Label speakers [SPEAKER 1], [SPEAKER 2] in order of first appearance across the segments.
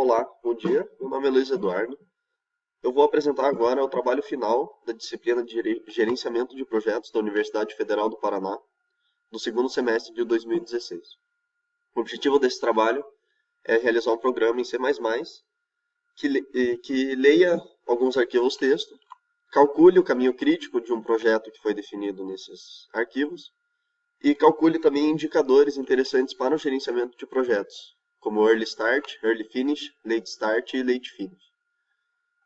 [SPEAKER 1] Olá, bom dia. Meu nome é Luiz Eduardo. Eu vou apresentar agora o trabalho final da disciplina de Gerenciamento de Projetos da Universidade Federal do Paraná, do segundo semestre de 2016. O objetivo desse trabalho é realizar um programa em C++ que leia alguns arquivos texto, calcule o caminho crítico de um projeto que foi definido nesses arquivos e calcule também indicadores interessantes para o gerenciamento de projetos, como Early Start, Early Finish, Late Start e Late Finish.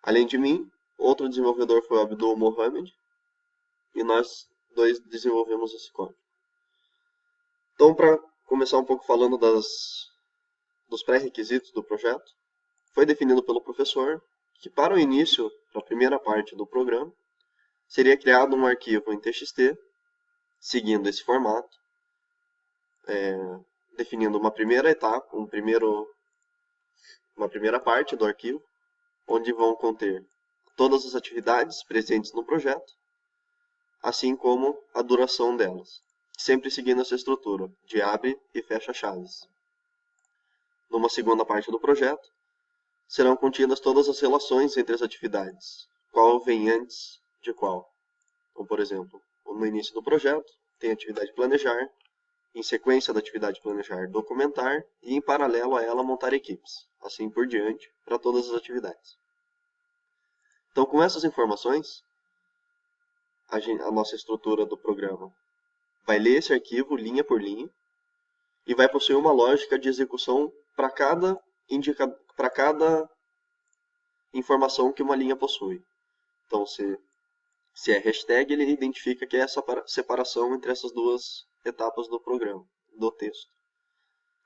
[SPEAKER 1] Além de mim, outro desenvolvedor foi o Abdul Mohamed, e nós dois desenvolvemos esse código. Então, para começar um pouco falando dos pré-requisitos do projeto, foi definido pelo professor que para o início, para a primeira parte do programa, seria criado um arquivo em TXT, seguindo esse formato, definindo uma primeira etapa, uma primeira parte do arquivo, onde vão conter todas as atividades presentes no projeto, assim como a duração delas, sempre seguindo essa estrutura de abre e fecha chaves. Numa segunda parte do projeto, serão contidas todas as relações entre as atividades, qual vem antes de qual. Então, por exemplo, no início do projeto, tem a atividade planejar, em sequência da atividade planejar, documentar e, em paralelo a ela, montar equipes, assim por diante, para todas as atividades. Então, com essas informações, a nossa estrutura do programa vai ler esse arquivo linha por linha e vai possuir uma lógica de execução para cada informação que uma linha possui. Então, se é hashtag, ele identifica que é essa separação entre essas duas etapas do programa, do texto.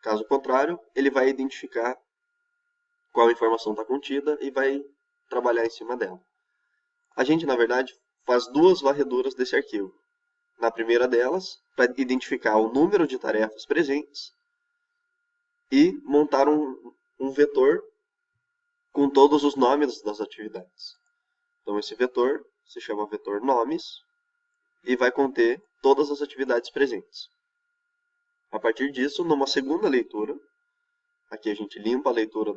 [SPEAKER 1] Caso contrário, ele vai identificar qual informação está contida e vai trabalhar em cima dela. A gente, na verdade, faz duas varreduras desse arquivo. Na primeira delas, para identificar o número de tarefas presentes e montar um vetor com todos os nomes das atividades. Então, esse vetor se chama vetor nomes e vai conter todas as atividades presentes. A partir disso, numa segunda leitura, aqui a gente limpa a leitura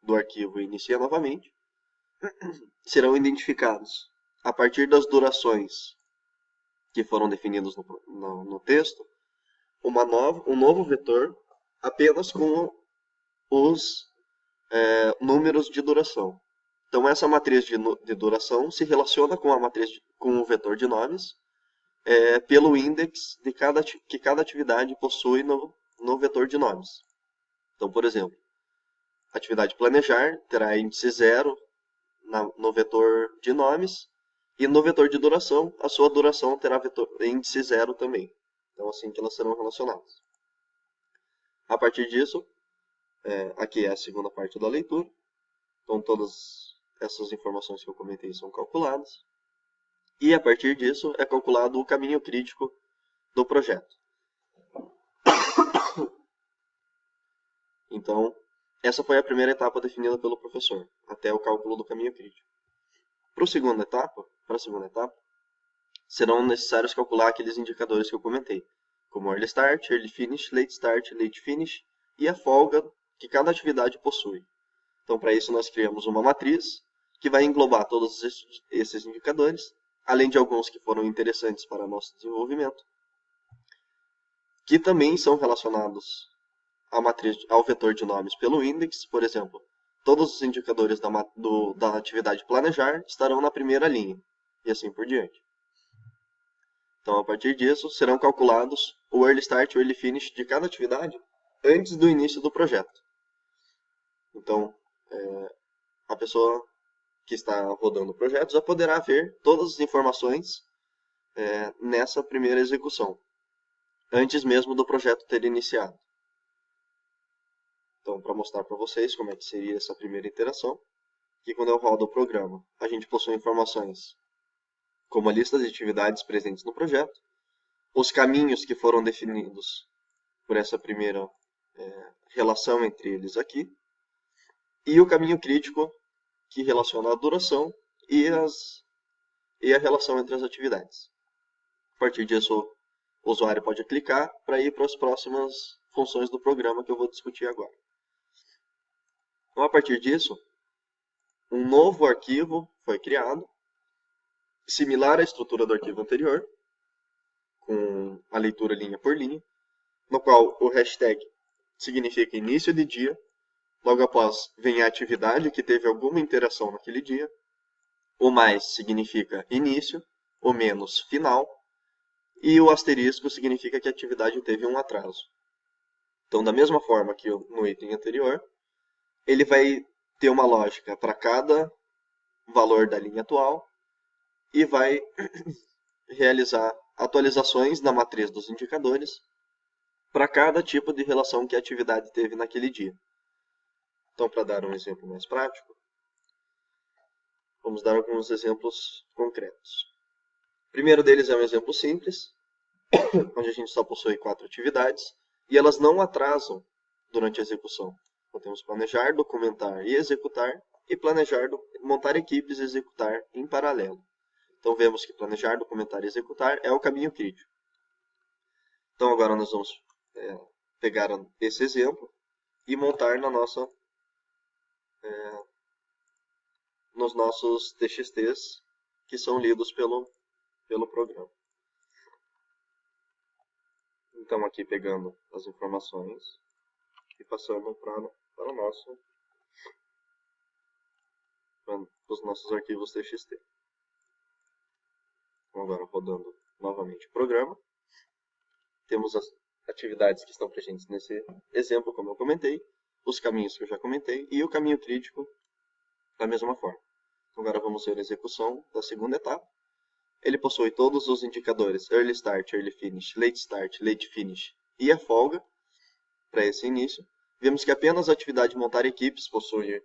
[SPEAKER 1] do arquivo e inicia novamente, serão identificados, a partir das durações que foram definidos no texto, um novo vetor apenas com os números de duração. Então, essa matriz de duração se relaciona com com o vetor de nomes pelo index que cada atividade possui no vetor de nomes. Então, por exemplo, a atividade planejar terá índice 0 no vetor de nomes, e no vetor de duração, a sua duração terá índice 0 também. Então, assim que elas serão relacionadas. A partir disso, aqui é a segunda parte da leitura. Então, todas essas informações que eu comentei são calculadas. E, a partir disso, é calculado o caminho crítico do projeto. Então, essa foi a primeira etapa definida pelo professor, até o cálculo do caminho crítico. Para a segunda etapa, serão necessários calcular aqueles indicadores que eu comentei, como Early Start, Early Finish, Late Start, Late Finish e a folga que cada atividade possui. Então, para isso, nós criamos uma matriz que vai englobar todos esses indicadores, além de alguns que foram interessantes para nosso desenvolvimento, que também são relacionados ao vetor de nomes pelo index. Por exemplo, todos os indicadores da atividade planejar estarão na primeira linha, e assim por diante. Então, a partir disso, serão calculados o Early Start e o Early Finish de cada atividade antes do início do projeto. Então, a pessoa que está rodando o projeto já poderá ver todas as informações nessa primeira execução, antes mesmo do projeto ter iniciado. Então, para mostrar para vocês como é que seria essa primeira interação, que quando eu rodo o programa, a gente possui informações como a lista de atividades presentes no projeto, os caminhos que foram definidos por essa primeira relação entre eles aqui, e o caminho crítico que relaciona a duração e a relação entre as atividades. A partir disso, o usuário pode clicar para ir para as próximas funções do programa que eu vou discutir agora. Então, a partir disso, um novo arquivo foi criado, similar à estrutura do arquivo anterior, com a leitura linha por linha, no qual o hashtag significa início de dia, logo após vem a atividade que teve alguma interação naquele dia, o mais significa início, o menos final, e o asterisco significa que a atividade teve um atraso. Então, da mesma forma que no item anterior, ele vai ter uma lógica para cada valor da linha atual e vai realizar atualizações na matriz dos indicadores para cada tipo de relação que a atividade teve naquele dia. Então, para dar um exemplo mais prático, vamos dar alguns exemplos concretos. O primeiro deles é um exemplo simples, onde a gente só possui 4 atividades e elas não atrasam durante a execução. Então, temos planejar, documentar e executar, e planejar, montar equipes e executar em paralelo. Então, vemos que planejar, documentar e executar é o caminho crítico. Então, agora nós vamos pegar esse exemplo e montar nos nossos TXTs que são lidos pelo programa. Então, aqui pegando as informações e passando para os nossos arquivos TXT. Então, agora rodando novamente o programa. Temos as atividades que estão presentes nesse exemplo, como eu comentei, os caminhos que eu já comentei e o caminho crítico da mesma forma. Então, agora vamos ver a execução da segunda etapa. Ele possui todos os indicadores Early Start, Early Finish, Late Start, Late Finish e a folga para esse início. Vemos que apenas a atividade montar equipes possui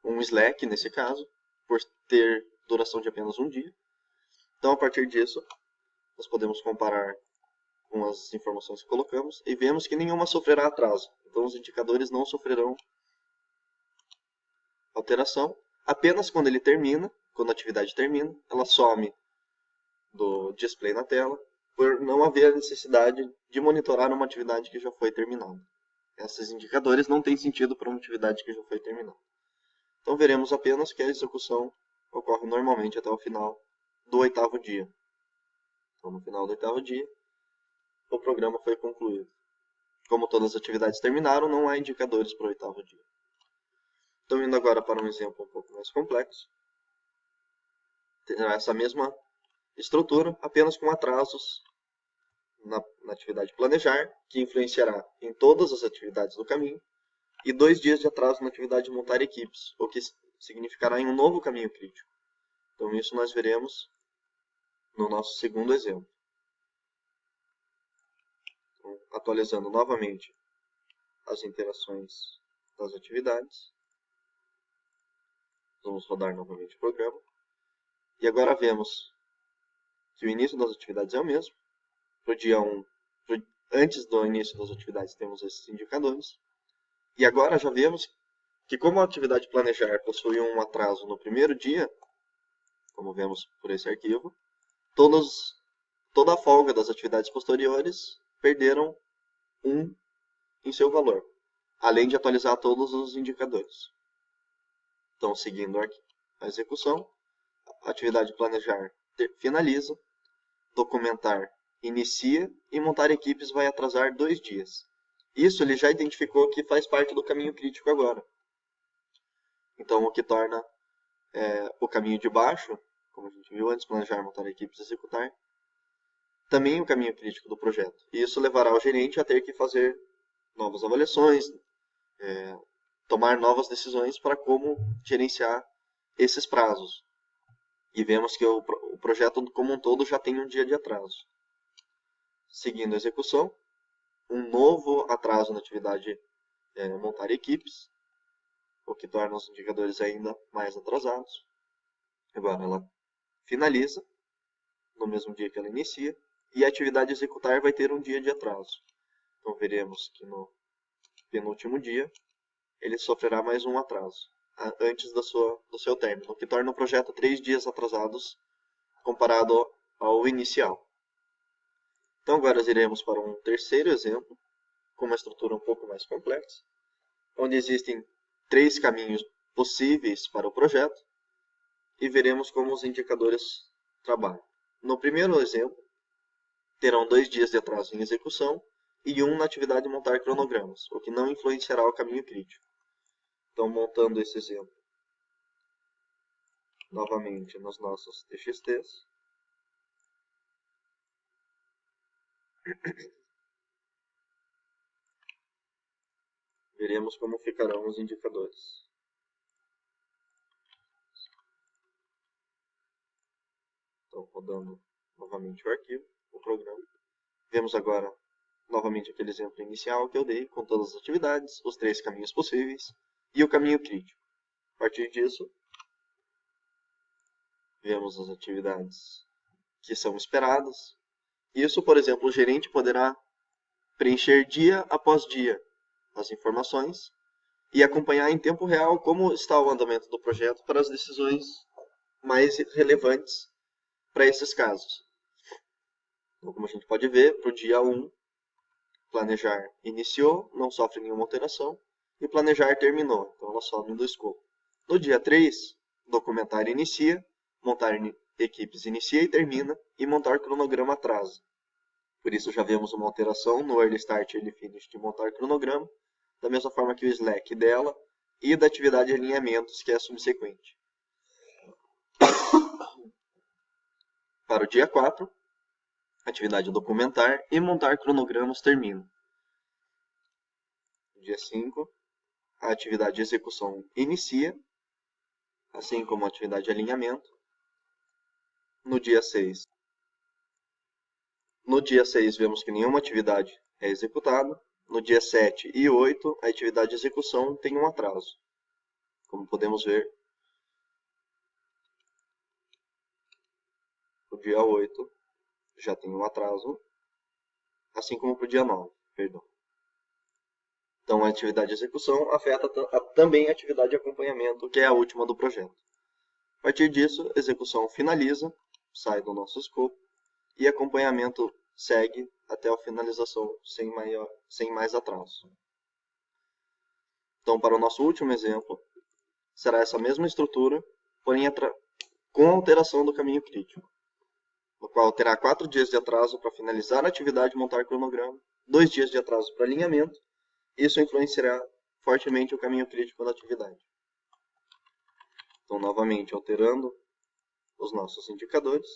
[SPEAKER 1] um slack, nesse caso, por ter duração de apenas um dia. Então, a partir disso, nós podemos comparar com as informações que colocamos e vemos que nenhuma sofrerá atraso. Então, os indicadores não sofrerão alteração. Apenas quando ele termina, quando a atividade termina, ela some do display na tela, por não haver a necessidade de monitorar uma atividade que já foi terminada. Esses indicadores não têm sentido para uma atividade que já foi terminada. Então, veremos apenas que a execução ocorre normalmente até o final do 8º dia. Então, no final do 8º dia, o programa foi concluído. Como todas as atividades terminaram, não há indicadores para o 8º dia. Então, indo agora para um exemplo um pouco mais complexo. Terá essa mesma estrutura, apenas com atrasos na atividade planejar, que influenciará em todas as atividades do caminho, e 2 dias de atraso na atividade montar equipes, o que significará em um novo caminho crítico. Então, isso nós veremos no nosso segundo exemplo. Então, atualizando novamente as interações das atividades. Vamos rodar novamente o programa. E agora vemos que o início das atividades é o mesmo. Para o dia 1, antes do início das atividades, temos esses indicadores. E agora já vemos que, como a atividade planejar possui um atraso no primeiro dia, como vemos por esse arquivo, toda a folga das atividades posteriores perderam 1 em seu valor, além de atualizar todos os indicadores. Então, seguindo aqui a execução, a atividade planejar finaliza, documentar inicia e montar equipes vai atrasar 2 dias. Isso ele já identificou que faz parte do caminho crítico agora. Então, o que torna o caminho de baixo, como a gente viu antes, planejar, montar equipes e executar, também o caminho crítico do projeto. E isso levará o gerente a ter que fazer novas avaliações, tomar novas decisões para como gerenciar esses prazos. E vemos que o projeto como um todo já tem um dia de atraso. Seguindo a execução, um novo atraso na atividade montar equipes, o que torna os indicadores ainda mais atrasados. Agora ela finaliza, no mesmo dia que ela inicia, e a atividade executar vai ter um dia de atraso. Então veremos que no penúltimo dia ele sofrerá mais um atraso, antes do seu término, o que torna o projeto 3 dias atrasados comparado ao inicial. Então agora iremos para um terceiro exemplo, com uma estrutura um pouco mais complexa, onde existem 3 caminhos possíveis para o projeto e veremos como os indicadores trabalham. No primeiro exemplo, terão 2 dias de atraso em execução e 1 na atividade de montar cronogramas, o que não influenciará o caminho crítico. Então, montando esse exemplo novamente nos nossos TXTs, veremos como ficarão os indicadores. Então, rodando novamente o arquivo, o programa. Vemos agora novamente aquele exemplo inicial que eu dei, com todas as atividades, os 3 caminhos possíveis e o caminho crítico. A partir disso, vemos as atividades que são esperadas. Isso, por exemplo, o gerente poderá preencher dia após dia as informações e acompanhar em tempo real como está o andamento do projeto para as decisões mais relevantes para esses casos. Então, como a gente pode ver, para o dia 1, planejar iniciou, não sofre nenhuma alteração, e planejar terminou, então ela some do escopo. No dia 3, documentar inicia, montar equipes inicia e termina, e montar cronograma atrasa. Por isso já vemos uma alteração no early start e early finish de montar cronograma, da mesma forma que o slack dela e da atividade de alinhamentos, que é a subsequente. Para o dia 4, atividade documentar e montar cronogramas termina. No dia 5, a atividade de execução inicia, assim como a atividade de alinhamento. No dia 6, vemos que nenhuma atividade é executada. No dia 7 e 8, a atividade de execução tem um atraso. Como podemos ver, o dia 8 já tem um atraso, assim como para o dia 9, perdão. Então, a atividade de execução afeta também a atividade de acompanhamento, que é a última do projeto. A partir disso, a execução finaliza, sai do nosso escopo, e acompanhamento segue até a finalização sem mais atraso. Então, para o nosso último exemplo, será essa mesma estrutura, porém com alteração do caminho crítico, no qual terá 4 dias de atraso para finalizar a atividade de montar cronograma, 2 dias de atraso para alinhamento. Isso influenciará fortemente o caminho crítico da atividade. Então, novamente, alterando os nossos indicadores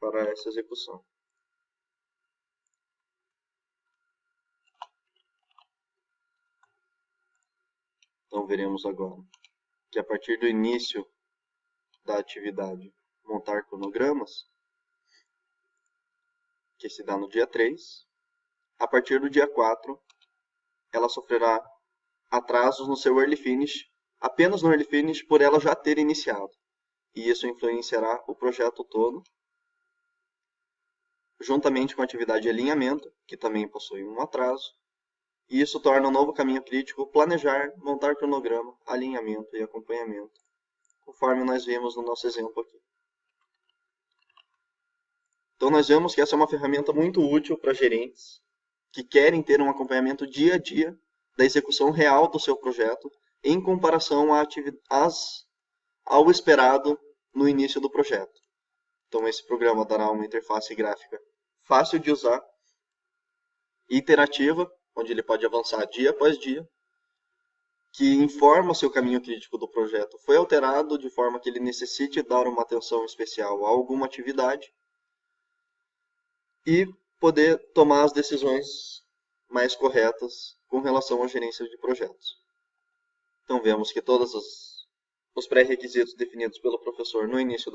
[SPEAKER 1] para essa execução. Então, veremos agora que a partir do início da atividade montar cronogramas, que se dá no dia 3, a partir do dia 4, ela sofrerá atrasos no seu early finish, apenas no early finish por ela já ter iniciado. E isso influenciará o projeto todo, juntamente com a atividade de alinhamento, que também possui um atraso. E isso torna um novo caminho crítico planejar, montar cronograma, alinhamento e acompanhamento, conforme nós vimos no nosso exemplo aqui. Então nós vemos que essa é uma ferramenta muito útil para gerentes que querem ter um acompanhamento dia a dia da execução real do seu projeto em comparação ao esperado no início do projeto. Então esse programa dará uma interface gráfica fácil de usar, interativa, onde ele pode avançar dia após dia, que informa se o caminho crítico do projeto foi alterado de forma que ele necessite dar uma atenção especial a alguma atividade, e poder tomar as decisões mais corretas com relação à gerência de projetos. Então vemos que todos os pré-requisitos definidos pelo professor no início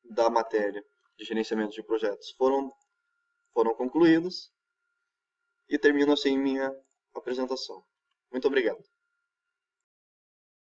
[SPEAKER 1] da matéria de gerenciamento de projetos foram concluídos, e termino assim minha apresentação. Muito obrigado.